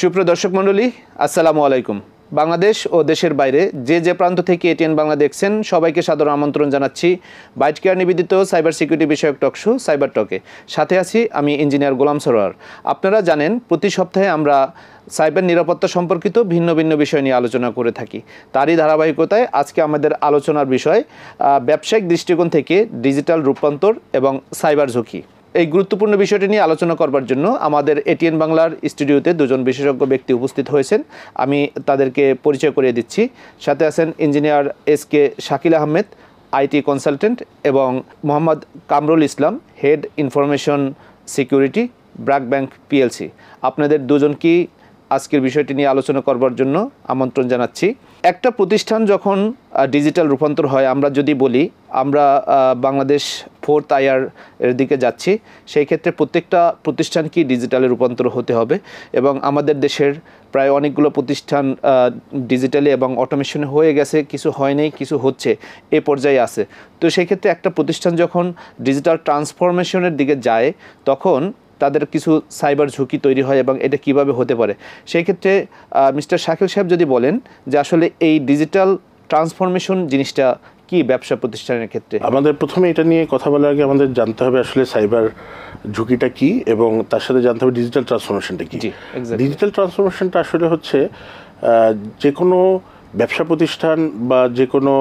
সুপ্রিয় দর্শক মণ্ডলী, আসসালামু আলাইকুম। বাংলাদেশ ও দেশের বাইরে যে প্রান্ত থেকে এটিএন বাংলা দেখছেন সবাইকে সাদর আমন্ত্রণ জানাচ্ছি বাইট কেয়ার নিবেদিত সাইবার সিকিউরিটি বিষয়ক টকশো সাইবার টকে। সাথে আছি আমি ইঞ্জিনিয়ার গোলাম সরোয়ার। আপনারা জানেন প্রতি সপ্তাহে আমরা সাইবার নিরাপত্তা সম্পর্কিত ভিন্ন ভিন্ন বিষয় নিয়ে আলোচনা করে থাকি। তারই ধারাবাহিকতায় আজকে আমাদের আলোচনার বিষয় ব্যবসায়িক দৃষ্টিকোণ থেকে ডিজিটাল রূপান্তর এবং সাইবার ঝুঁকি। এই গুরুত্বপূর্ণ বিষয়টি নিয়ে আলোচনা করবার জন্য আমাদের এটিএন বাংলার স্টুডিওতে দুজন বিশেষজ্ঞ ব্যক্তি উপস্থিত হয়েছেন। আমি তাদেরকে পরিচয় করিয়ে দিচ্ছি। সাথে আছেন engineer SK Shakil Ahmed, IT consultant, এবং Mohammad Kamrul Islam, head information security, BRAC bank PLC. আপনাদের দুজনকেই আজকের বিষয়টি নিয়ে আলোচনা করবার জন্য আমন্ত্রণ জানাচ্ছি। একটা প্রতিষ্ঠান যখন ডিজিটাল রূপান্তর হয়, আমরা যদি বলি আমরা বাংলাদেশ 4th IR এর দিকে যাচ্ছি, সেই ক্ষেত্রে প্রত্যেকটা প্রতিষ্ঠান কি ডিজিটালে রূপান্তর হতে হবে, এবং আমাদের দেশের প্রায় অনেকগুলো প্রতিষ্ঠান ডিজিটালি এবং অটোমেশনে হয়ে গেছে, কিছু হয়নি, কিছু হচ্ছে, এ পর্যায়ে আছে। তো সেই ক্ষেত্রে একটা প্রতিষ্ঠান যখন ডিজিটাল ট্রান্সফরমেশনের দিকে যায় তখন তাদের কিছু সাইবার ঝুঁকি তৈরি হয়, এবং এটা কিভাবে হতে পারে। সেই ক্ষেত্রে মিস্টার শাকিল সাহেব যদি বলেন যে আসলে এই ডিজিটাল ট্রান্সফরমেশন জিনিসটা কি ব্যবসা প্রতিষ্ঠানের ক্ষেত্রে। আমাদের প্রথমে এটা নিয়ে কথা বলার আগে আমাদের জানতে হবে আসলে সাইবার ঝুঁকিটা কি, এবং তার সাথে জানতে হবে ডিজিটাল ট্রান্সফরমেশনটা কি। ডিজিটাল ট্রান্সফরমেশনটা আসলে হচ্ছে যে কোনো ব্যবসা প্রতিষ্ঠান বা যে কোনো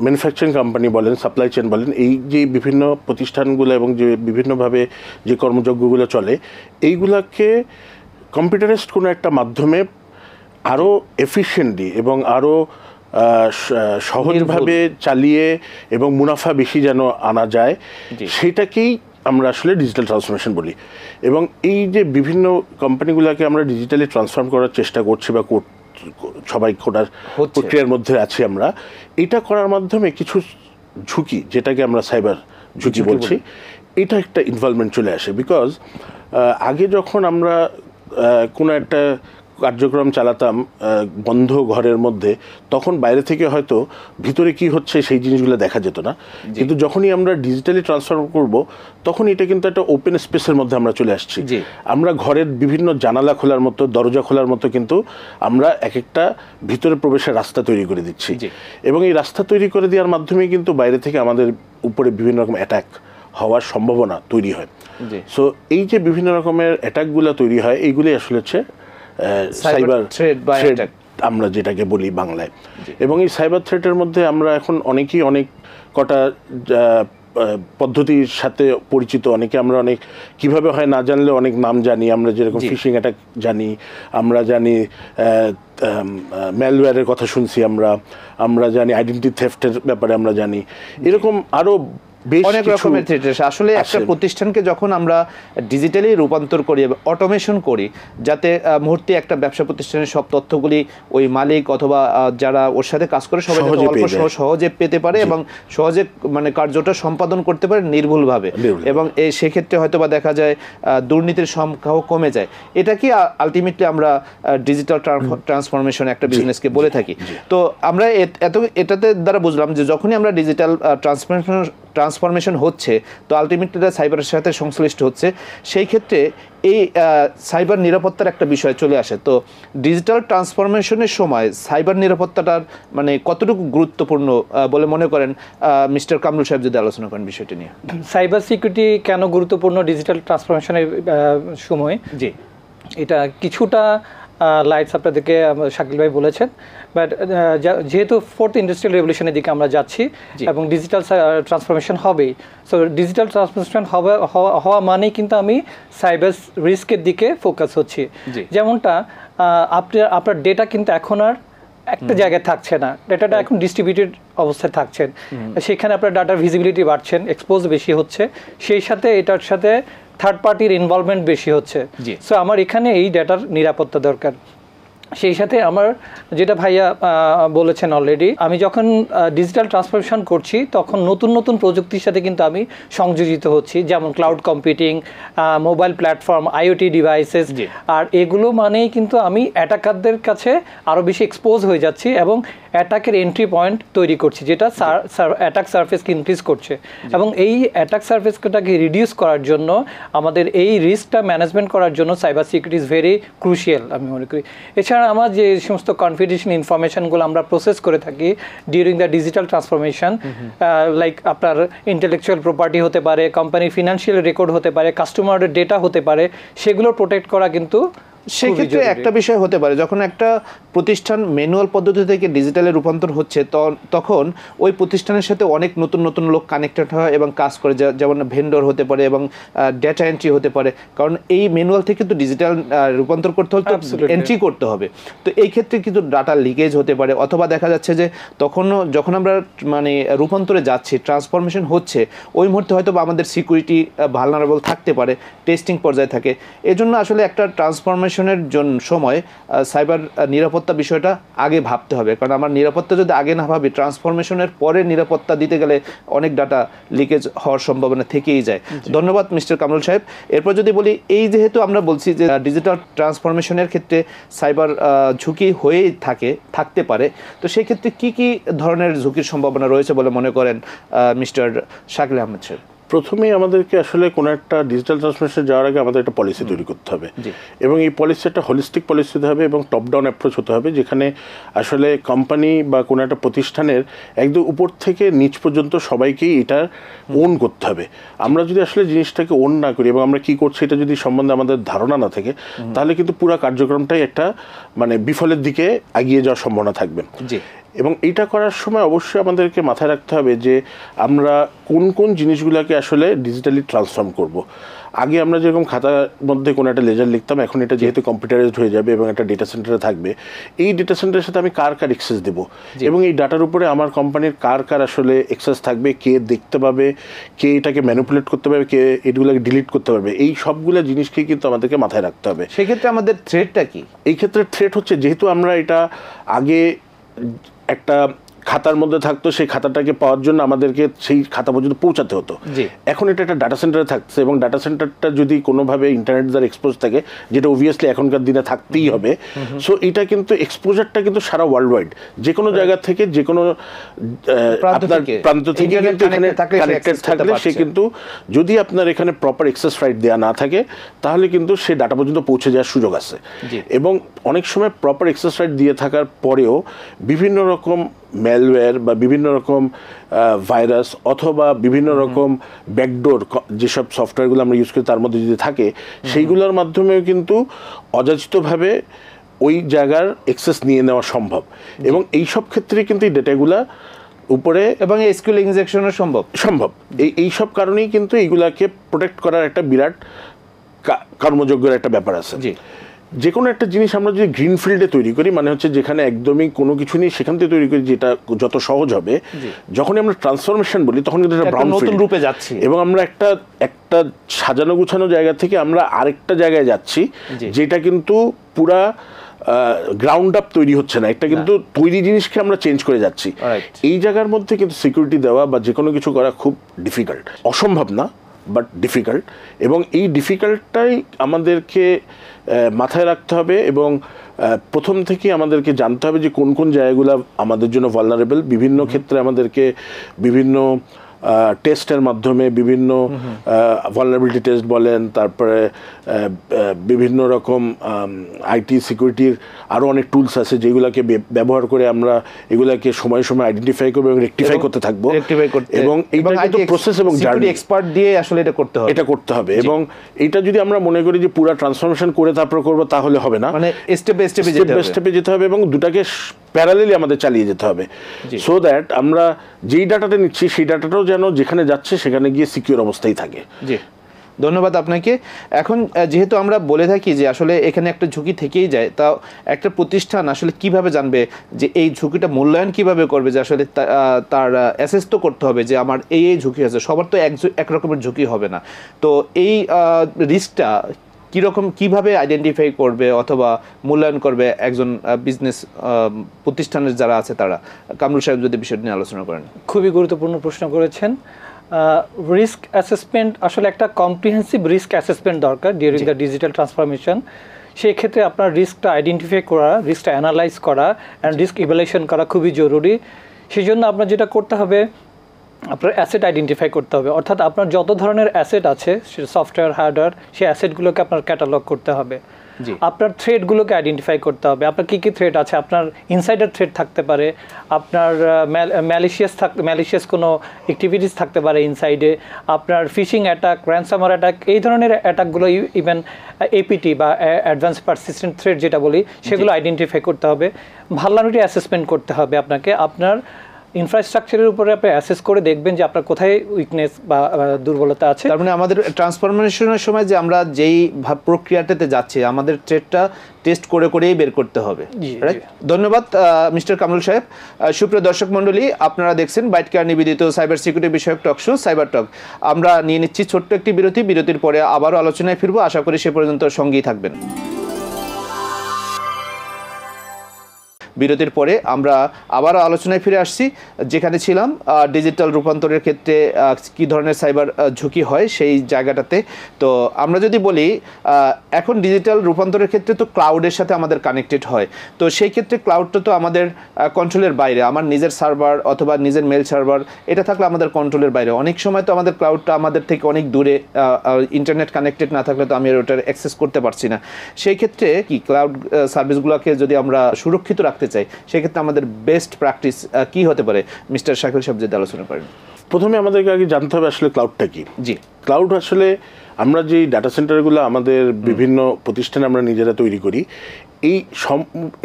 ম্যানুফ্যাকচারিং কোম্পানি বলেন, সাপ্লাই চেন বলেন, এই যে বিভিন্ন প্রতিষ্ঠানগুলো এবং যে বিভিন্নভাবে যে কর্মযজ্ঞগুলো চলে, এইগুলাকে কম্পিউটারাইজড কোনো একটা মাধ্যমে আরও এফিশিয়েন্টলি এবং আরও সহজভাবে চালিয়ে এবং মুনাফা বেশি যেন আনা যায়, সেটাকেই আমরা আসলে ডিজিটাল ট্রান্সফরমেশন বলি। এবং এই যে বিভিন্ন কোম্পানিগুলোকে আমরা ডিজিটালি ট্রান্সফর্ম করার চেষ্টা করছি বা সবাই করার প্রক্রিয়ার মধ্যে আছি, আমরা এটা করার মাধ্যমে কিছু ঝুঁকি, যেটাকে আমরা সাইবার ঝুঁকি বলছি, এটা একটা ইনভলভমেন্ট চলে আসে। বিকজ আগে যখন আমরা কোনো একটা কার্যক্রম চালাতাম বন্ধ ঘরের মধ্যে, তখন বাইরে থেকে হয়তো ভিতরে কি হচ্ছে সেই জিনিসগুলো দেখা যেত না, কিন্তু যখনই আমরা ডিজিটালি ট্রান্সফার করব তখন এটা কিন্তু একটা ওপেন স্পেসের মধ্যে আমরা চলে আসছি। আমরা ঘরের বিভিন্ন জানালা খোলার মতো, দরজা খোলার মতো কিন্তু আমরা এক একটা ভিতরে প্রবেশের রাস্তা তৈরি করে দিচ্ছি, এবং এই রাস্তা তৈরি করে দেওয়ার মাধ্যমে কিন্তু বাইরে থেকে আমাদের উপরে বিভিন্ন রকম অ্যাটাক হওয়ার সম্ভাবনা তৈরি হয়। সো এই যে বিভিন্ন রকমের অ্যাটাকগুলো তৈরি হয়, এইগুলি আসলে হচ্ছে সাইবার থ্রেট আমরা যেটাকে বলি বাংলায়। এবং এই সাইবার থ্রেটের মধ্যে আমরা এখন অনেকেই অনেক কটা পদ্ধতির সাথে পরিচিত। অনেকে আমরা অনেক কীভাবে হয় না জানলে অনেক নাম জানি আমরা, যেরকম ফিশিং অ্যাটাক জানি, আমরা জানি ম্যালওয়্যারের কথা শুনছি, আমরা জানি আইডেন্টিটি থেফটের ব্যাপারে আমরা জানি, এরকম আরও অনেক রকমের থ্রেট। আসলে একটা প্রতিষ্ঠানকে যখন আমরা ডিজিটালি রূপান্তর করি, অটোমেশন করি, যাতে মুহূর্তে একটা ব্যবসা প্রতিষ্ঠানের সব তথ্যগুলি ওই মালিক অথবা যারা ওর সাথে কাজ করে সবাই সহজে পেতে পারে এবং সহজে মানে কার্যটা সম্পাদন করতে পারে নির্ভুলভাবে, এবং সেক্ষেত্রে হয়তো বা দেখা যায় দুর্নীতির সংখ্যাও কমে যায়। এটা কি আলটিমেটলি আমরা ডিজিটাল ট্রান্সফরমেশন একটা বিজনেসকে বলে থাকি। তো আমরা এটাতে দ্বারা বুঝলাম যে যখনই আমরা ডিজিটাল ট্রান্সফরমেশন হচ্ছে, তো আলটিমেটলি সাইবারের সাথে সংশ্লিষ্ট হচ্ছে, সেই ক্ষেত্রে এই সাইবার নিরাপত্তার একটা বিষয় চলে আসে। তো ডিজিটাল ট্রান্সফরমেশনের সময় সাইবার নিরাপত্তাটার মানে কতটুকু গুরুত্বপূর্ণ বলে মনে করেন, মিস্টার কামরুল সাহেব যদি আলোচনা করেন বিষয়টি নিয়ে। সাইবার সিকিউরিটি কেন গুরুত্বপূর্ণ ডিজিটাল ট্রান্সফরমেশনের সময়? জি, এটা কিছুটা লাইটস আপনাদেরকে শাকিল ভাই বলেছেন, বাট যেহেতু 4th ইন্ডাস্ট্রিয়াল রেভলিউশনের দিকে আমরা যাচ্ছি এবং ডিজিটাল ট্রান্সফরমেশন হবেই, সো ডিজিটাল ট্রান্সফরমেশন হওয়া মানেই কিন্তু আমি সাইবার রিস্কের দিকে ফোকাস হচ্ছি। যেমনটা আপনার ডেটা কিন্তু এখন আর একটা জায়গায় থাকছে না, ডেটাটা এখন ডিস্ট্রিবিউটেড অবস্থায় থাকছেন, সেখানে আপনার ডাটার ভিজিবিলিটি বাড়ছেন, এক্সপোজ বেশি হচ্ছে, সেই সাথে এটার সাথে থার্ড পার্টির ইনভলভমেন্ট বেশি হচ্ছে। সো আমার এখানে এই ডেটার নিরাপত্তা দরকার। সেই সাথে আমার যেটা ভাইয়া বলেছেন অলরেডি, আমি যখন ডিজিটাল ট্রান্সফরমেশন করছি তখন নতুন নতুন প্রযুক্তির সাথে কিন্তু আমি সংযোজিত হচ্ছি, যেমন cloud computing, mobile platform, IoT devices. আর এগুলো মানেই কিন্তু আমি অ্যাটাকারদের কাছে আরও বেশি এক্সপোজ হয়ে যাচ্ছি এবং অ্যাটাকের এন্ট্রি পয়েন্ট তৈরি করছি, যেটা অ্যাটাক সার্ফেসকে ইনক্রিজ করছে। এবং এই অ্যাটাক সার্ফেসটাকে রিডিউস করার জন্য, আমাদের এই রিস্কটা ম্যানেজমেন্ট করার জন্য cyber security is very crucial আমি মনে করি। এছাড়া আমার যে সমস্ত কনফিডেন্সিয়াল ইনফরমেশনগুলো আমরা প্রসেস করে থাকি during the digital transformation, like আপনার ইন্টেলেকচুয়াল প্রপার্টি হতে পারে, কোম্পানির ফিনান্সিয়াল রেকর্ড হতে পারে, কাস্টমারের ডেটা হতে পারে, সেগুলো প্রোটেক্ট করা কিন্তু সেক্ষেত্রে একটা বিষয় হতে পারে, যখন একটা প্রতিষ্ঠান ম্যানুয়াল পদ্ধতি থেকে ডিজিটালে রূপান্তর হচ্ছে তখন ওই প্রতিষ্ঠানের সাথে অনেক নতুন নতুন লোক কানেক্টেড হয় এবং কাজ করে, যেমন ভেন্ডর হতে পারে এবং ডেটা এন্ট্রি হতে পারে, কারণ এই ম্যানুয়াল থেকে তো ডিজিটাল রূপান্তর করতে হলে এন্ট্রি করতে হবে। তো এই ক্ষেত্রে কিন্তু ডাটা লিকেজ হতে পারে, অথবা দেখা যাচ্ছে যে যখন আমরা মানে রূপান্তরে যাচ্ছি, ট্রান্সফরমেশন হচ্ছে, ওই মুহূর্তে হয়তো বা আমাদের সিকিউরিটি ভালনারেবল থাকতে পারে, টেস্টিং পর্যায়ে থাকে। এজন্য আসলে একটা ট্রান্সফরমেশনের সময় সাইবার নিরাপত্তা বিষয়টা আগে ভাবতে হবে, কারণ আমার নিরাপত্তা যদি আগে না ভাবি, ট্রান্সফরমেশনের পরে নিরাপত্তা দিতে গেলে অনেক ডাটা লিকেজ হওয়ার সম্ভাবনা থেকেই যায়। ধন্যবাদ মিস্টার কামরুল সাহেব। এরপর যদি বলি, এই যেহেতু আমরা বলছি যে ডিজিটাল ট্রান্সফরমেশনের ক্ষেত্রে সাইবার ঝুঁকি হয়েই থাকতে পারে, তো সেই ক্ষেত্রে কি কি ধরনের ঝুঁকির সম্ভাবনা রয়েছে বলে মনে করেন মিস্টার শাকিল আহমেদ সাহেব? প্রথমেই আমাদেরকে আসলে কোনো একটা ডিজিটাল ট্রান্সফরমেশন যাওয়ার আগে আমাদের একটা পলিসি তৈরি করতে হবে, এবং এই পলিসি একটা হোলিস্টিক পলিসি হতে হবে এবং টপ ডাউন অ্যাপ্রোচ হতে হবে, যেখানে আসলে কোম্পানি বা কোনো একটা প্রতিষ্ঠানের একদম উপর থেকে নিচ পর্যন্ত সবাইকেই এটা ওন করতে হবে। আমরা যদি আসলে জিনিসটাকে ওন না করি এবং আমরা কি করছি এটা যদি সম্বন্ধে আমাদের ধারণা না থাকে, তাহলে কিন্তু পুরো কার্যক্রমটাই একটা মানে বিফলের দিকে এগিয়ে যাওয়ার সম্ভাবনা থাকবে। এবং এইটা করার সময় অবশ্যই আমাদেরকে মাথায় রাখতে হবে যে আমরা কোন কোন জিনিসগুলোকে আসলে ডিজিটালি ট্রান্সফর্ম করব। আগে আমরা যেরকম খাতার মধ্যে কোনো একটা লেজার লিখতাম, এখন এটা যেহেতু কম্পিউটারাইজড হয়ে যাবে এবং একটা ডেটা সেন্টারে থাকবে, এই ডেটা সেন্টারের সাথে আমি কার অ্যাক্সেস দেবো এবং এই ডাটার উপরে আমার কোম্পানির কার আসলে অ্যাক্সেস থাকবে, কে দেখতে পাবে, কে এটাকে ম্যানিপুলেট করতে পারবে, কে এগুলোকে ডিলিট করতে পারবে, এই সবগুলো জিনিসকেই কিন্তু আমাদেরকে মাথায় রাখতে হবে। সেক্ষেত্রে আমাদের থ্রেটটা কি? এই ক্ষেত্রে থ্রেট হচ্ছে, যেহেতু আমরা এটা আগে একটা খাতার মধ্যে থাকতো, সেই খাতাটাকে পাওয়ার জন্য আমাদেরকে সেই খাতা পর্যন্ত পৌঁছাতে হতো, এখন এটা একটা ডাটা সেন্টারে থাকছে এবং ডাটা সেন্টারটা যদি কোনোভাবে ইন্টারনেট দ্বারা এক্সপোজ থাকে, যেটা অবভিয়াসলি এখনকার দিনে থাকতেই হবে, সো এটা কিন্তু এক্সপোজারটা কিন্তু সারা ওয়ার্ল্ড ওয়াইড যে কোনো জায়গা থেকে, যে কোনো আপনার প্রান্ত থেকে কিন্তু এখানে কানেক্টেড থাকলে সে কিন্তু, যদি আপনার এখানে প্রপার অ্যাক্সেস রাইট দেওয়া না থাকে, তাহলে কিন্তু সে ডাটা পর্যন্ত পৌঁছে যাওয়ার সুযোগ আছে। এবং অনেক সময় প্রপার অ্যাক্সেস রাইট দিয়ে থাকার পরেও বিভিন্ন রকম ম্যালওয়্যার বা বিভিন্ন রকম ভাইরাস অথবা বিভিন্ন রকম ব্যাকডোর যেসব সফটওয়্যারগুলো আমরা ইউজ করি তার মধ্যে যদি থাকে, সেইগুলোর মাধ্যমেও কিন্তু অযাচিতভাবে ওই জায়গার অ্যাক্সেস নিয়ে নেওয়া সম্ভব। এবং এই সব ক্ষেত্রে কিন্তু এই ডেটাগুলা উপরে এবং এসকিউএল ইনজেকশনও সম্ভব। এই সব কারণেই কিন্তু এইগুলাকে প্রোটেক্ট করার একটা বিরাট কর্মযোগ্যের একটা ব্যাপার আছে। যে কোনো একটা জিনিস আমরা যদি গ্রিন ফিল্ডে তৈরি করি, মানে হচ্ছে যেখানে একদমই কোনো কিছু নেই, সেখান থেকে তৈরি করি, যেটা যত সহজ হবে। যখনই আমরা ট্রান্সফরমেশন বলি তখন কিন্তু এটা ব্রাউন নতুন রূপে যাচ্ছি এবং আমরা একটা সাজানো গুছানো জায়গা থেকে আমরা আরেকটা জায়গায় যাচ্ছি, যেটা কিন্তু পুরা গ্রাউন্ড আপ তৈরি হচ্ছে না, এটা কিন্তু তৈরি জিনিসকে আমরা চেঞ্জ করে যাচ্ছি। এই জায়গার মধ্যে কিন্তু সিকিউরিটি দেওয়া বা যে কোনো কিছু করা খুব ডিফিকাল্ট, অসম্ভব না, বাট ডিফিকাল্ট। এবং এই ডিফিকাল্টটাই আমাদেরকে মাথায় রাখতে হবে এবং প্রথম থেকে আমাদেরকে জানতে হবে যে কোন কোন জায়গাগুলো আমাদের জন্য ভালনারেবল। বিভিন্ন ক্ষেত্রে আমাদেরকে বিভিন্ন টেস্টের মাধ্যমে, বিভিন্ন ভালনারেবিলিটি টেস্ট বলেন, তারপরে বিভিন্ন রকম আইটি সিকিউরিটির আরও অনেক টুলস আছে যেগুলোকে ব্যবহার করে আমরা এগুলাকে সময় সময় আইডেন্টিফাই করবো এবং রেকটিফাই করতে থাকবো। এবং এইটা কিন্তু প্রসেস এবং জার্নি এক্সপার্ট দিয়ে আসলে এটা করতে হবে। এবং এইটা যদি আমরা মনে করি যে পুরো ট্রান্সফরমেশন করে তারপর করবো, তাহলে হবে না, মানে স্টেপ বাই স্টেপে যেতে হবে এবং দুটাকে প্যারালেলি আমাদের চালিয়ে যেতে হবে, সো দ্যাট আমরা যেই ডাটাটা নিচ্ছি সেই ডাটাটাও যেন যেখানে যাচ্ছে সেখানে গিয়ে সিকিউর অবস্থায় থাকে। জি, ধন্যবাদ আপনাকে। এখন যেহেতু আমরা বলে থাকি যে আসলে এখানে একটা ঝুঁকি থেকেই যায়, তা একটা প্রতিষ্ঠান আসলে কিভাবে জানবে যে এই ঝুঁকিটা মূল্যায়ন কিভাবে করবে, যে আসলে তার অ্যাসেস তো করতে হবে যে আমার এই ঝুঁকি আছে। সবার তো এক রকমের ঝুঁকি হবে না, তো এই রিস্কটা কিভাবে আইডেন্টিফাই করবে অথবা মূল্যায়ন করবে একজন বিজনেস প্রতিষ্ঠানের যারা আছে তারা? কামরুল সাহেব যদি বিষয়টি নিয়ে আলোচনা করেন। খুবই গুরুত্বপূর্ণ প্রশ্ন করেছেন। রিস্ক অ্যাসেসমেন্ট আসলে একটা কম্প্রিহেন্সিভ রিস্ক অ্যাসেসমেন্ট দরকার ডিউরিং দ্য ডিজিটাল ট্রান্সফরমেশন। সেই ক্ষেত্রে আপনার রিস্কটা আইডেন্টিফাই করা, রিস্কটা অ্যানালাইজ করা অ্যান্ড রিস্ক ইভ্যালুয়েশন করা খুবই জরুরি। সেই জন্য আপনার যেটা করতে হবে, আপনার অ্যাসেট আইডেন্টিফাই করতে হবে, অর্থাৎ আপনার যত ধরনের অ্যাসেট আছে সেটা সফটওয়্যার হার্ডওয়্যার, সেই অ্যাসেটগুলোকে আপনার ক্যাটালগ করতে হবে। আপনার থ্রেডগুলোকে আইডেন্টিফাই করতে হবে, আপনার কী কী থ্রেড আছে। আপনার ইনসাইডার থ্রেড থাকতে পারে, আপনার ম্যালিশিয়াস কোনো অ্যাক্টিভিটিস থাকতে পারে ইনসাইডে, আপনার ফিশিং অ্যাটাক, র্যানসামার অ্যাটাক, এই ধরনের অ্যাটাকগুলো, ইভেন এপিটি বা অ্যাডভান্স পারসিস্টেন্ট থ্রেড যেটা বলি, সেগুলো আইডেন্টিফাই করতে হবে। ভালনারেবিলিটি অ্যাসেসমেন্ট করতে হবে আপনাকে। আপনার ইনফ্রাস্ট্রাকচারের উপরে আপনি অ্যাসেস করে দেখবেন যে আপনার কোথায় উইকনেস বা দুর্বলতা আছে। তার মানে আমাদের ট্রান্সফরমেশনের সময় যে আমরা যেই প্রক্রিয়াটাতে যাচ্ছি, আমাদের ট্রেডটা টেস্ট করেই বের করতে হবে। ধন্যবাদ মিস্টার কামরুল সাহেব। সুপ্রিয় দর্শক মণ্ডলী, আপনারা দেখছেন বাইট কেয়ার নিবেদিত সাইবার সিকিউরিটি বিষয়ক টক শো সাইবার টক। আমরা নিয়ে নিচ্ছি ছোট্ট একটি বিরতি। বিরতির পরে আবারও আলোচনায় ফিরবো। আশা করি সে পর্যন্ত সঙ্গেই থাকবেন। বিরতির পরে আমরা আবারও আলোচনায় ফিরে আসছি, যেখানে ছিলাম ডিজিটাল রূপান্তরের ক্ষেত্রে কী ধরনের সাইবার ঝুঁকি হয় সেই জায়গাটাতে। তো আমরা যদি বলি এখন ডিজিটাল রূপান্তরের ক্ষেত্রে তো ক্লাউডের সাথে আমাদের কানেক্টেড হয়। তো সেই ক্ষেত্রে ক্লাউডটা তো আমাদের কন্ট্রোলের বাইরে। আমার নিজের সার্ভার অথবা নিজের মেল সার্ভার এটা থাকলে আমাদের কন্ট্রোলের বাইরে। অনেক সময় তো আমাদের ক্লাউডটা আমাদের থেকে অনেক দূরে, ইন্টারনেট কানেক্টেড না থাকলে তো আমি ওটার অ্যাক্সেস করতে পারছি না। সেই ক্ষেত্রে কি ক্লাউড সার্ভিসগুলোকে যদি আমরা সুরক্ষিত রাখতে চাই, সেক্ষেত্রে আমাদের বেস্ট প্র্যাকটিস কি হতে পারে? মিস্টার শাকিল সাহেব যদি আলোচনা করেন। প্রথমে আমাদেরকে আগে জানতে হবে আসলে ক্লাউডটা কি। জি, ক্লাউড আসলে আমরা যে ডাটা সেন্টারগুলো আমাদের বিভিন্ন প্রতিষ্ঠানে আমরা নিজেরা তৈরি করি,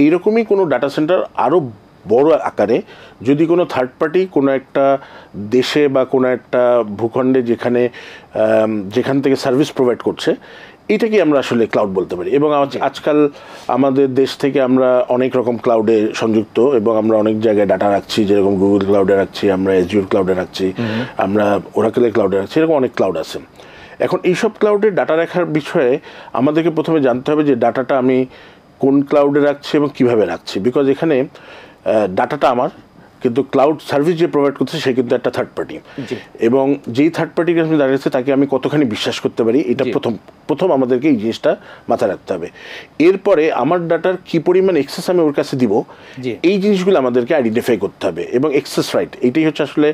এইরকমই কোনো ডাটা সেন্টার আরও বড় আকারে যদি কোনো থার্ড পার্টি কোনো একটা দেশে বা কোনো একটা ভূখণ্ডে যেখান থেকে সার্ভিস প্রোভাইড করছে, এটাকে আমরা আসলে ক্লাউড বলতে পারি। এবং আজকাল আমাদের দেশ থেকে আমরা অনেক রকম ক্লাউডে সংযুক্ত এবং আমরা অনেক জায়গায় ডাটা রাখছি, যেরকম গুগল ক্লাউডে রাখছি, আমরা এজুর ক্লাউডে রাখছি, আমরা ওরাকেলের ক্লাউডে রাখছি, এরকম অনেক ক্লাউড আছে। এখন এইসব ক্লাউডে ডাটা রাখার বিষয়ে আমাদেরকে প্রথমে জানতে হবে যে ডাটাটা আমি কোন ক্লাউডে রাখছি এবং কীভাবে রাখছি। বিকজ এখানে ডাটাটা আমার, কিন্তু ক্লাউড সার্ভিস যে প্রোভাইড করছে সে কিন্তু একটা থার্ড পার্টি, এবং যেই থার্ড পার্টির কাছে দাঁড়িয়েছে তাকে আমি কতখানি বিশ্বাস করতে পারি, এটা প্রথম আমাদেরকে এই জিনিসটা মাথায় রাখতে হবে। এরপরে আমার ডাটার কি পরিমাণ এক্সেস আমি ওর কাছে দিব, এই জিনিসগুলো আমাদেরকে আইডেন্টিফাই করতে হবে। এবং এক্সেস রাইট, এইটাই হচ্ছে আসলে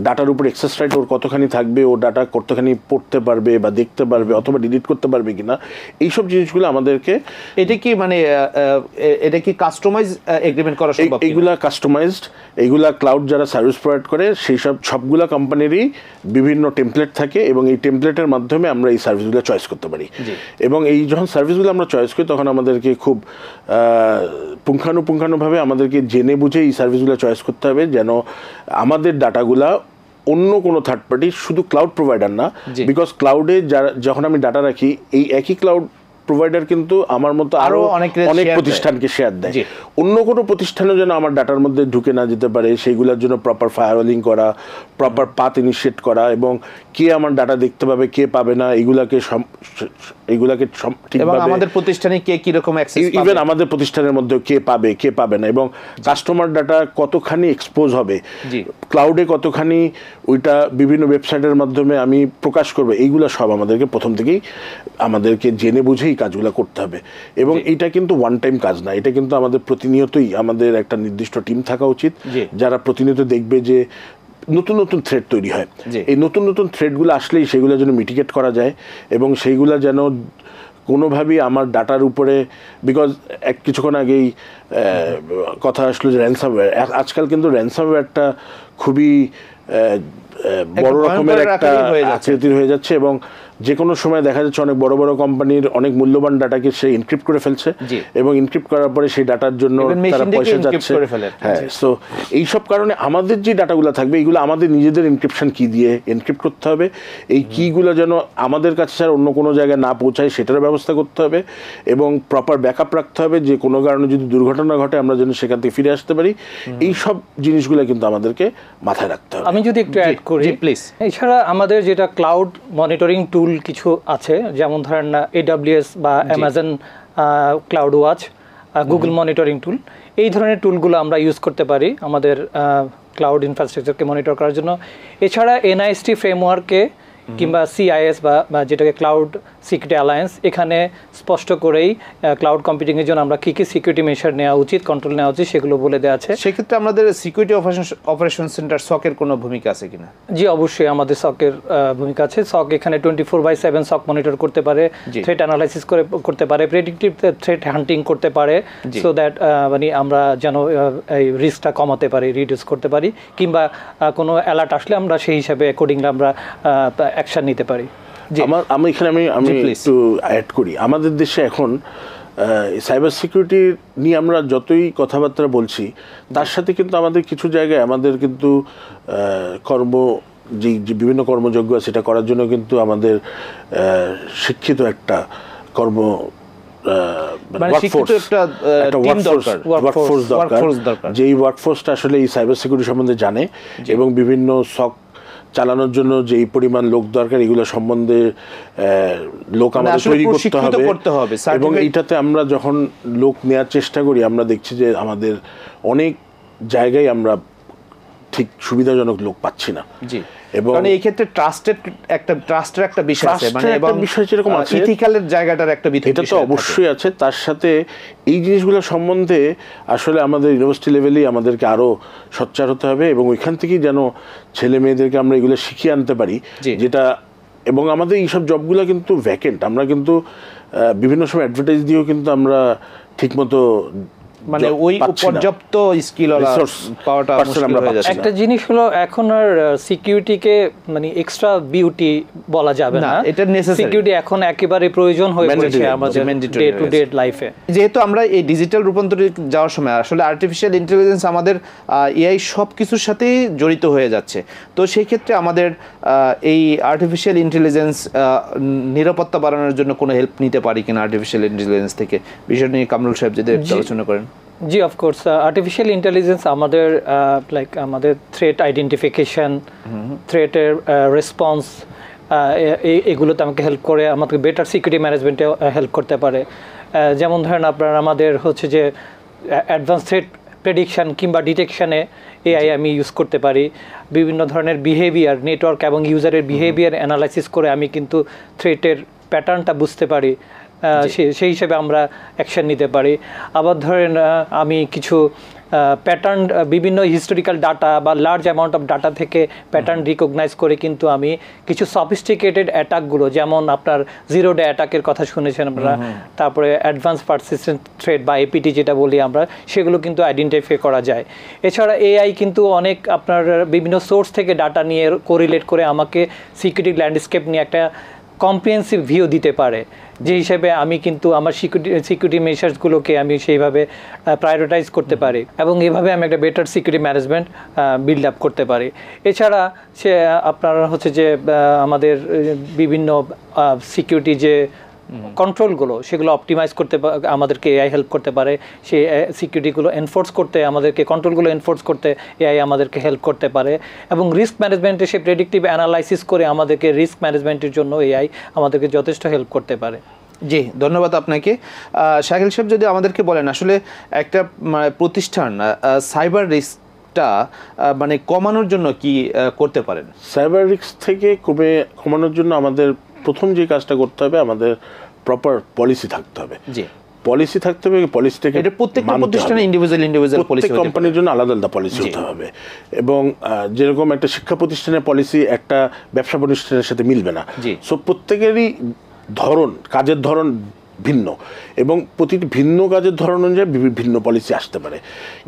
ডাটার উপর এক্সেস রাইট, ওর কতখানি থাকবে, ও ডাটা কতখানি পড়তে পারবে বা দেখতে পারবে অথবা ডিলিট করতে পারবে কিনা, এইসব জিনিসগুলো আমাদেরকে। এটা কি কাস্টমাইজ এগ্রিমেন্ট করা সম্ভব? এইগুলা কাস্টমাইজড, এইগুলা ক্লাউড যারা সার্ভিস প্রোভাইড করে সেই সবগুলা কোম্পানিরই বিভিন্ন টেমপ্লেট থাকে, এবং এই টেমপ্লেটের মাধ্যমে আমরা এই সার্ভিসগুলো চয়েস করতে পারি। এবং এই যখন সার্ভিসগুলো আমরা চয়েস করি তখন আমাদেরকে খুব পুঙ্খানুপুঙ্খানুভাবে আমাদেরকে জেনে বুঝে এই সার্ভিসগুলো চয়েস করতে হবে, যেন আমাদের ডাটাগুলা অন্য কোনো থার্ড পার্টি, শুধু ক্লাউড প্রোভাইডার না। বিকজ ক্লাউডে যখন আমি ডাটা রাখি, এই একই ক্লাউড প্রোভাইডার কিন্তু আমার মতো আরো অনেক প্রতিষ্ঠানকে শেয়ার দেয়। অন্য কোনো প্রতিষ্ঠানে যেন আমার ডাটার মধ্যে ঢুকে না যেতে পারে, সেইগুলোর জন্য প্রপার ফায়ারওয়ালিং করা, প্রপার পাথ ইনিশিয়েট করা, এবং কে আমার ডাটা দেখতে পাবে কে পাবে না, এগুলাকে এবং আমাদের প্রতিষ্ঠানে কে কি রকম অ্যাক্সেস পাবে, ইভেন আমাদের প্রতিষ্ঠানের মধ্যে কে পাবে কে পাবে না, এবং কাস্টমার ডাটা কতখানি এক্সপোজ হবে, ক্লাউডে কতখানি ওইটা বিভিন্ন ওয়েবসাইটের মাধ্যমে আমি প্রকাশ করবো, এইগুলো সব আমাদেরকে প্রথম থেকেই আমাদেরকে জেনে বুঝে এই কাজগুলো করতে হবে। এবং এটা কিন্তু ওয়ান টাইম কাজ না, এটা কিন্তু আমাদের প্রতিনিয়তই আমাদের একটা নির্দিষ্ট টিম থাকা উচিত, যারা প্রতিনিয়ত দেখবে যে নতুন নতুন থ্রেড তৈরি হয়। এই নতুন নতুন থ্রেডগুলো আসলেই সেগুলো যেন মিটিগেট করা যায়, এবং সেইগুলো যেন কোনোভাবেই আমার ডাটার উপরে, বিকজ কিছুক্ষণ আগেই কথা আসলো যে র্যানসামওয়্যার, আজকাল কিন্তু র্যানসামওয়্যারটা খুবই বড় রকমের একটা আকৃতির হয়ে যাচ্ছে, এবং যে কোনো সময় দেখা যাচ্ছে অনেক বড় বড় কোম্পানির অনেক মূল্যবান ডাটাকে সে এনক্রিপ্ট করে ফেলছে, এবং এনক্রিপ্ট করার পরে সেই ডাটার জন্য তারা পয়সা যাচ্ছে। হ্যাঁ, সো এইসব কারণে আমাদের যে ডাটাগুলো থাকবে এইগুলো আমাদের নিজেদের এনক্রিপশন কি দিয়ে এনক্রিপ্ট করতে হবে, এই কিগুলো যেন আমাদের কাছে ছাড়া অন্য কোনো জায়গায় না পৌঁছায় সেটার ব্যবস্থা করতে হবে, এবং প্রপার ব্যাকআপ রাখতে হবে, যে কোনো কারণে যদি দুর্ঘটনা ঘটে আমরা যেন সেখান থেকে ফিরে আসতে পারি। এই সব জিনিসগুলো কিন্তু আমাদেরকে মাথায় রাখতে হবে। আমি যদি একটু অ্যাড করি প্লিজ। এছাড়া আমাদের যেটা ক্লাউড মনিটরিং টুল টুল কিছু আছে, যেমন ধরেন AWS বা Amazon cloud watch, Google monitoring tool, এই ধরনের টুলগুলো আমরা ইউজ করতে পারি আমাদের ক্লাউড ইনফ্রাস্ট্রাকচারকে মনিটর করার জন্য। এছাড়া NIST ফ্রেমওয়ার্কে কিংবা CIS বা যেটাকে ক্লাউড সিকিউরিটি অ্যালায়েন্স, এখানে স্পষ্ট করেই ক্লাউড কম্পিউটিংয়ের জন্য আমরা কী কী সিকিউরিটি মেশার নেওয়া উচিত, কন্ট্রোল নেওয়া উচিত, সেগুলো বলে দেওয়া আছে। সেক্ষেত্রে আমাদের সিকিউরিটি অপারেশন সেন্টার SOC-এর কোনো ভূমিকা আছে কিনা? জি, অবশ্যই আমাদের SOC-এর ভূমিকা আছে। SOC এখানে 24/7 SOC মনিটর করতে পারে, থ্রেট অ্যানালাইসিস করতে পারে, প্রেডিক্টিভ থ্রেট হান্টিং করতে পারে, সো দ্যাট মানে আমরা যেন এই রিস্কটা কমাতে পারি, রিডিউস করতে পারি, কিংবা কোনো অ্যালার্ট আসলে আমরা সেই হিসাবে অ্যাকর্ডিংলি আমরা অ্যাকশন নিতে পারি। আমি এখানে একটু অ্যাড করি। আমাদের দেশে এখন সাইবার সিকিউরিটি নিয়ে আমরা যতই কথাবার্তা বলছি, তার সাথে কিন্তু আমাদের কিছু জায়গায় আমাদের কিন্তু যে বিভিন্ন কর্মযোগ্য আছে সেটা করার জন্য কিন্তু আমাদের শিক্ষিত একটা ওয়ার্কফোর্স দরকার, যেই ওয়ার্কফোর্সটা আসলে এই সাইবার সিকিউরিটি সম্বন্ধে জানে এবং বিভিন্ন SOC চালানোর জন্য যেই পরিমাণ লোক দরকার এগুলো সম্বন্ধে লোক আমাদের তৈরি করতে হবে। এবং এইটাতে আমরা যখন লোক নেওয়ার চেষ্টা করি, আমরা দেখছি যে আমাদের অনেক জায়গায় আমরা ঠিক সুবিধাজনক লোক পাচ্ছি না। এবং এই ক্ষেত্রে ট্রাস্টের একটা বিষয় আছে, মানে এবং বিষয় যেরকম আছে, ইথিক্যালের জায়গাটার একটা বিষয় এটা তো অবশ্যই আছে। তার সাথে এই জিনিসগুলো সম্বন্ধে আসলে আমাদের ইউনিভার্সিটি লেভেলেই আমাদেরকে আরো সোচ্চার হতে হবে এবং ওইখান থেকেই যেন ছেলে মেয়েদেরকে আমরা এগুলো শিখিয়ে আনতে পারি, যেটা এবং আমাদের এইসব জবগুলো কিন্তু ভ্যাকেন্ট। আমরা কিন্তু বিভিন্ন সময় অ্যাডভার্টাইজ দিয়েও কিন্তু আমরা ঠিকমতো মানে ওই পর্যাপ্ত স্কিল পাওয়াটা মুশকিল হয়ে যাচ্ছে। একটা জিনিস হলো, এখন আর সিকিউরিটিকে মানে এক্সট্রা বিউটি বলা যাবে না, এটা নেসেসারি। সিকিউরিটি এখন একেবারে প্রয়োজন হয়ে পড়েছে আমাদের ডে টু ডে লাইফে। যেহেতু আমরা এই ডিজিটাল রূপান্তরে যাওয়ার সময় আসলে আর্টিফিশিয়াল ইন্টেলিজেন্স আমাদের AI সব কিছুর সাথেই জড়িত হয়ে যাচ্ছে, তো সেই ক্ষেত্রে আমাদের এই আর্টিফিশিয়াল ইন্টেলিজেন্স নিরাপত্তা বাড়ানোর জন্য কোনো হেল্প নিতে পারি কিনা আর্টিফিশিয়াল ইন্টেলিজেন্স থেকে, বিষয় নিয়ে কামরুল সাহেব যদি আলোচনা করেন। জি, অফকোর্স আর্টিফিশিয়াল ইন্টেলিজেন্স আমাদের আমাদের থ্রেট আইডেন্টিফিকেশন, থ্রেটের রেসপন্স, এগুলোতে আমাকে হেল্প করে, আমাকে বেটার সিকিউরিটি ম্যানেজমেন্টে হেল্প করতে পারে। যেমন ধরেন আপনার আমাদের হচ্ছে যে অ্যাডভান্স থ্রেট প্রেডিকশান কিংবা ডিটেকশানে AI আমি ইউজ করতে পারি। বিভিন্ন ধরনের বিহেভিয়ার, নেটওয়ার্ক এবং ইউজারের বিহেভিয়ার অ্যানালাইসিস করে আমি কিন্তু থ্রেটের প্যাটার্নটা বুঝতে পারি, সেই হিসেবে আমরা অ্যাকশন নিতে পারি। আবার ধরেন আমি কিছু প্যাটার্ন, বিভিন্ন হিস্টোরিক্যাল ডাটা বা লার্জ অ্যামাউন্ট অফ ডাটা থেকে প্যাটার্ন রিকগনাইজ করে কিন্তু আমি কিছু সফিস্টিকেটেড অ্যাটাকগুলো, যেমন আপনার জিরো ডে অ্যাটাকের কথা শুনেছেন আপনারা, তারপরে অ্যাডভান্স পারসিস্টেন্ট থ্রেট বা APT যেটা বলি আমরা, সেগুলো কিন্তু আইডেন্টিফাই করা যায়। এছাড়া AI কিন্তু অনেক আপনার বিভিন্ন সোর্স থেকে ডাটা নিয়ে কোরিলেট করে আমাকে সিকিউরিটি ল্যান্ডস্কেপ নিয়ে একটা কম্প্রিহেন্সিভ ভিউ দিতে পারে, যে হিসেবে আমি কিন্তু আমার সিকিউরিটি মেজার্সগুলোকে আমি সেইভাবে প্রায়োরিটাইজ করতে পারি এবং এভাবে আমি একটা better security management build up করতে পারি। এছাড়া আপনার হচ্ছে যে আমাদের বিভিন্ন সিকিউরিটি যে কন্ট্রোলগুলো, সেগুলো অপটিমাইজ করতে আমাদেরকে AI হেল্প করতে পারে। সেই সিকিউরিটিগুলো এনফোর্স করতে, আমাদেরকে কন্ট্রোলগুলো এনফোর্স করতে AI আমাদেরকে হেল্প করতে পারে। এবং রিস্ক ম্যানেজমেন্টে সে প্রেডিক্টিভ অ্যানালাইসিস করে আমাদেরকে রিস্ক ম্যানেজমেন্টের জন্য AI আমাদেরকে যথেষ্ট হেল্প করতে পারে। জি, ধন্যবাদ আপনাকে। শাকিল সাহেব, যদি আমাদেরকে বলেন আসলে একটা প্রতিষ্ঠান সাইবার রিস্কটা মানে কমানোর জন্য কি করতে পারেন? সাইবার রিস্ক থেকে কমানোর জন্য আমাদের প্রথম যে কাজটা করতে হবে, আমাদের প্রপার পলিসি থাকতে হবে। জি, পলিসি থাকতে হবে। পলিসিটাকে এটা প্রত্যেকটা প্রতিষ্ঠানে ইন্ডিভিজুয়াল পলিসি, কোম্পানির জন্য আলাদা আলাদা পলিসি হতে হবে। এবং যেরকম একটা শিক্ষা প্রতিষ্ঠানের পলিসি একটা ব্যবসা প্রতিষ্ঠানের সাথে মিলবে না, সো প্রত্যেকেরই কাজের ধরন ভিন্ন এবং প্রতিটি ভিন্ন কাজের ধরন অনুযায়ী ভিন্ন পলিসি আসতে পারে।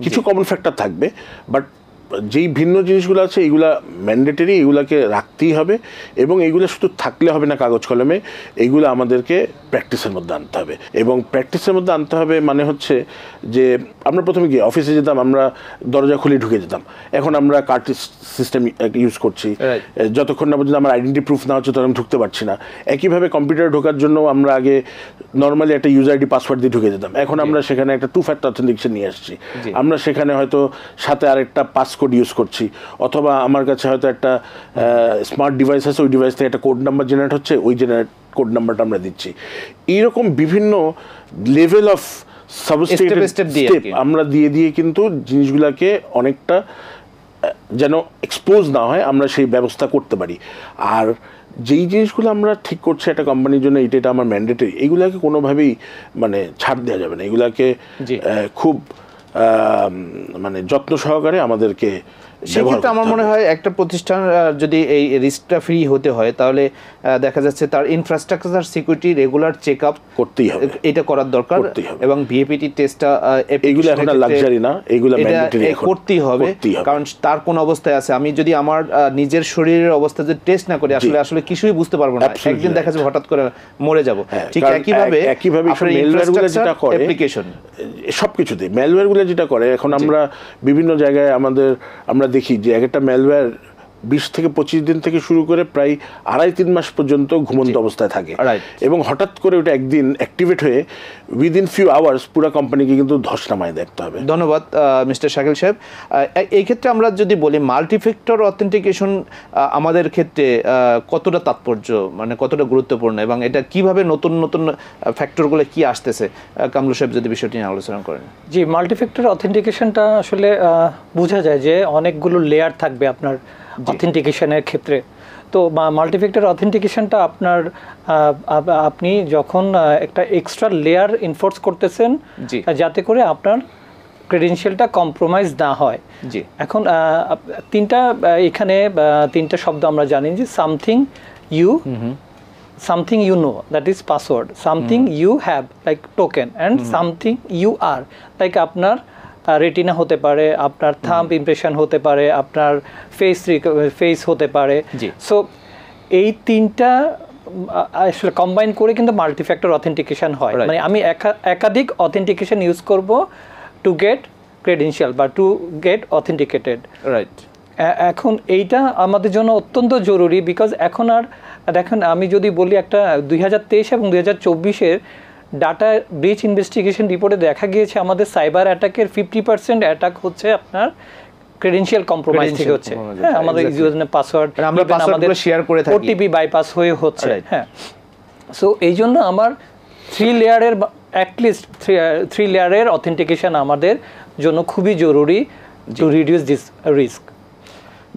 কিছু কমন ফ্যাক্টর থাকবে, বাট যেই ভিন্ন জিনিসগুলো আছে এগুলা ম্যান্ডেটরি, এগুলাকে রাখতেই হবে। এবং এইগুলো শুধু থাকলে হবে না কাগজ কলমে, এইগুলো আমাদেরকে প্র্যাকটিসের মধ্যে আনতে হবে। এবং প্র্যাকটিসের মধ্যে আনতে হবে মানে হচ্ছে যে আমরা প্রথমে গিয়ে অফিসে যেতাম, আমরা দরজা খুলে ঢুকে যেতাম, এখন আমরা কার্ড সিস্টেম ইউজ করছি। যতক্ষণ না পর্যন্ত আমার আইডেন্টি প্রুফ না হচ্ছে তখন ঢুকতে পারছি না। একইভাবে কম্পিউটারে ঢোকার জন্য আমরা আগে নর্মালি একটা ইউজার আইডি পাসওয়ার্ড দিয়ে ঢুকে যেতাম, এখন আমরা সেখানে একটা 2 ফ্যাক্টর অথেন্টিকেশন নিয়ে আসছি। আমরা সেখানে হয়তো সাথে আরেকটা পাস কোড ইউজ করছি, অথবা আমার কাছে হয়তো একটা স্মার্ট ডিভাইস আছে, ওই ডিভাইস থেকে একটা কোড নাম্বার জেনারেট হচ্ছে, ওই জেনারেট কোড নাম্বারটা আমরা দিচ্ছি। এইরকম বিভিন্ন লেভেল অফ স্টেপ আমরা দিয়ে দিয়ে কিন্তু জিনিসগুলোকে অনেকটা যেন এক্সপোজ না হয় আমরা সেই ব্যবস্থা করতে পারি। আর যেই জিনিসগুলো আমরা ঠিক করছি একটা কোম্পানির জন্য, এটা আমার ম্যান্ডেটরি, এগুলাকে কোনোভাবেই মানে ছাড় দেওয়া যাবে না। এগুলাকে খুব মানে যত্ন সহকারে আমাদেরকে। সেক্ষেত্রে আমার মনে হয় একটা প্রতিষ্ঠান যদি এই রিস্কটা ফ্রি হতে হয়, তাহলে দেখা যাচ্ছে তার infrastructure security regular check up করতেই হবে, এটা করার দরকার। এবং ভিএপিটি টেস্টটা এগুলো এখন লাক্সারি না, এগুলো ম্যান্ডেটরি করতেই হবে। কারণ তার কোন অবস্থায় আছে, আমি যদি আমার নিজের শরীরের অবস্থা যদি টেস্ট না করি, আসলে কিছুই বুঝতে পারবো না, একদিন দেখা যাবে হঠাৎ করে মরে যাব। ঠিক একইভাবে ম্যালওয়্যারগুলো যেটা করে অ্যাপ্লিকেশন সবকিছুতে, ম্যালওয়্যারগুলো যেটা করে এখন আমরা বিভিন্ন জায়গায় আমরা দেখি যে একটা ম্যালওয়্যার 20 থেকে 25 দিন থেকে শুরু করে প্রায় 2.5-3 মাস পর্যন্ত ঘুমন্ত অবস্থায় থাকে, এবং হঠাৎ করে ওটা একদিন অ্যাক্টিভেট হয়ে উইদিন ফিউ আওয়ার্স পুরো কোম্পানিকে কিন্তু ধস নামায় দেখতে হবে। ধন্যবাদ মিস্টার শাকিল সাহেব। এই ক্ষেত্রে আমরা যদি বলি মাল্টিফ্যাক্টর অথেন্টিকেশন আমাদের ক্ষেত্রে কতটা তাৎপর্য, মানে কতটা গুরুত্বপূর্ণ, এবং এটা কিভাবে নতুন নতুন ফ্যাক্টরগুলো কি আসতেছে, কামরুল সাহেব যদি বিষয়টি নিয়ে আলোচনা করেন। জি, মাল্টিফ্যাক্টর অথেন্টিকেশনটা আসলে বোঝা যায় যে অনেকগুলো লেয়ার থাকবে আপনার অথেন্টিকেশনের ক্ষেত্রে। তো মাল্টিফ্যাক্টর অথেন্টিকেশনটা আপনার আপনি যখন একটা এক্সট্রা লেয়ার ইনফোর্স করতেছেন যাতে করে আপনার ক্রেডেনশিয়ালটা কম্প্রোমাইজ না হয়। এখন তিনটা শব্দ আমরা জানি যে something you know, that is password, something you have like token, and something you are like আপনার রেটিনা হতে পারে, আপনার থাম্ব ইমপ্রেশন হতে পারে, আপনার ফেস হতে পারে। সো এই তিনটা আসলে কম্বাইন করে কিন্তু মাল্টিফ্যাক্টর অথেন্টিকেশন হয়। মানে আমি একাধিক অথেন্টিকেশন ইউজ করব টু গেট ক্রেডেনশিয়াল বা টু গেট অথেন্টিকেটেড। রাইট। এখন এইটা আমাদের জন্য অত্যন্ত জরুরি, বিকজ এখন আর দেখেন, আমি যদি বলি একটা 2023 এবং 2024-এর ডাটা ব্রিচ ইনভেস্টিগেশন রিপোর্টে দেখা গিয়েছে আমাদের সাইবার অ্যাটাকের 50% অ্যাটাক হচ্ছে আপনার ক্রেডেনশিয়াল কমপ্রোমাইজ থেকে হচ্ছে। হ্যাঁ, আমাদের ইউজার পাসওয়ার্ড, আমরা পাসওয়ার্ডগুলো শেয়ার করে থাকি, ওটিপি বাইপাস হয়ে হচ্ছে। হ্যাঁ, সো এই জন্য আমার 3 লেয়ারের অ্যাটলিস্ট 3 লেয়ারের অথেন্টিকেশন আমাদের জন্য খুবই জরুরি টু রিডিউস দিস রিস্ক।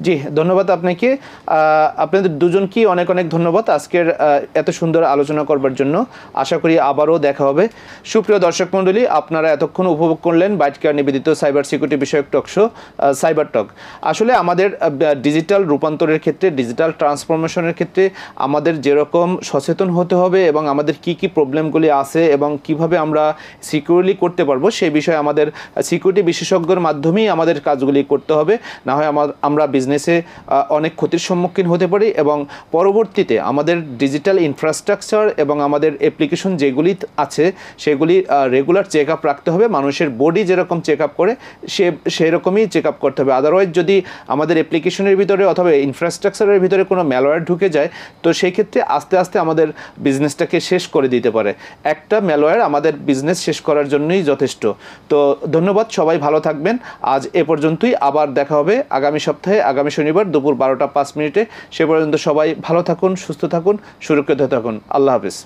জি, ধন্যবাদ আপনাকে। আপনাদের দুজনকেই অনেক অনেক ধন্যবাদ আজকের এত সুন্দর আলোচনা করবার জন্য। আশা করি আবারও দেখা হবে। সুপ্রিয় দর্শক মণ্ডলী, আপনারা এতক্ষণ উপভোগ করলেন বাইট কেয়ার নিবেদিত সাইবার সিকিউরিটি বিষয়ক টক শো সাইবার টক। আসলে আমাদের ডিজিটাল রূপান্তরের ক্ষেত্রে, ডিজিটাল ট্রান্সফরমেশনের ক্ষেত্রে আমাদের যেরকম সচেতন হতে হবে এবং আমাদের কি কি প্রবলেমগুলি আছে এবং কিভাবে আমরা সিকিউরলি করতে পারবো, সেই বিষয়ে আমাদের সিকিউরিটি বিশেষজ্ঞর মাধ্যমেই আমাদের কাজগুলি করতে হবে। না হয় আমরা বিজনেসে অনেক ক্ষতির সম্মুখীন হতে পারি, এবং পরবর্তীতে আমাদের ডিজিটাল ইনফ্রাস্ট্রাকচার এবং আমাদের অ্যাপ্লিকেশন যেগুলি আছে সেগুলি রেগুলার চেক আপ রাখতে হবে। মানুষের বডি যেরকম চেক আপ করে সেরকমই চেক আপ করতে হবে। আদারওয়াইজ যদি আমাদের অ্যাপ্লিকেশনের ভিতরে অথবা ইনফ্রাস্ট্রাকচারের ভিতরে কোনো ম্যালওয়্যার ঢুকে যায়, তো সেই ক্ষেত্রে আস্তে আস্তে আমাদের বিজনেসটাকে শেষ করে দিতে পারে। একটা ম্যালওয়্যার আমাদের বিজনেস শেষ করার জন্যই যথেষ্ট। তো ধন্যবাদ, সবাই ভালো থাকবেন। আজ এ পর্যন্তই, আবার দেখা হবে আগামী সপ্তাহে, আগামী শনিবার দুপুর 12টা 5 মিনিটে। সে পর্যন্ত সবাই ভালো থাকুন, সুস্থ থাকুন, সুরক্ষিত থাকুন। আল্লাহ হাফেজ।